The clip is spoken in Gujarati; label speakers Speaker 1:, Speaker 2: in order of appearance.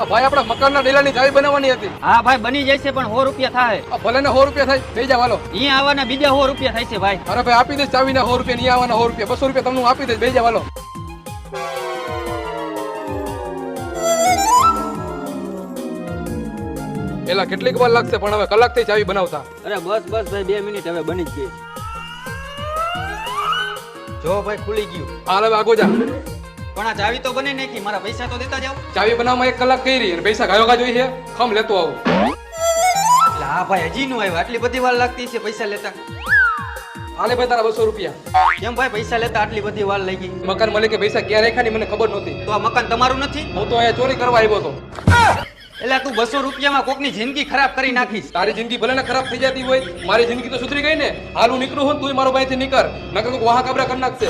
Speaker 1: ભાઈ આપણા મકાનના ડેલાની ચાવી બનાવવાની હતી.
Speaker 2: હા ભાઈ બની જશે પણ 100 રૂપિયા થાય.
Speaker 1: ભલે ને 100 રૂપિયા થાય, થઈ જાવ હાલો.
Speaker 2: અહીંયા આવવાના બીજા 100 રૂપિયા થાય છે ભાઈ.
Speaker 1: અરે ભાઈ આપી દઈશ ચાવીના 100 રૂપિયા, નહીં આવવાના 100 રૂપિયા, 200 રૂપિયા તમને હું આપી દઈશ, બેસી જાવ હાલો. એલા કેટલીક વાર લાગશે પણ હવે કલાકથી ચાવી બનાવતા.
Speaker 2: અરે બસ ભાઈ 2 મિનિટ હવે બની જ ગઈ. જો ભાઈ ખુલી ગયું.
Speaker 1: હાલ હવે આગો જા.
Speaker 2: પણ આ ચાવી તો બની નાખી, મારા પૈસા તો દેતા જાવ.
Speaker 1: ચાવી બનાવવામાં 1 કલાક કરી અને પૈસા ગાયો ગા જોઈ છે. ખમ લેતો આવું.
Speaker 2: એટલે હા ભાઈ હજી નું આવ્યો, આટલી બધી વાર લાગતી છે પૈસા લેતા.
Speaker 1: હાલે ભાઈ તારા 200 રૂપિયા.
Speaker 2: કેમ ભાઈ પૈસા લેતા આટલી બધી વાર લાગી?
Speaker 1: મકાન માલિકે પૈસા ક્યાં રાખ્યા ની મને ખબર નહોતી.
Speaker 2: તો આ મકાન તમારું નથી?
Speaker 1: હું તો અહીંયા ચોરી કરવા આવ્યો હતો.
Speaker 2: એટલે તું 200 રૂપિયામાં કોકની જિંદગી ખરાબ કરી નાખીશ.
Speaker 1: તારી જિંદગી ભલે ને ખરાબ થઈ જતી હોય, મારી જિંદગી તો સુધરી ગઈ ને. હાલ હું નીકળું હું તું મારો ભાઈ થી નીકળ, નકર તું વાહ કાબરા કરી નાખશે.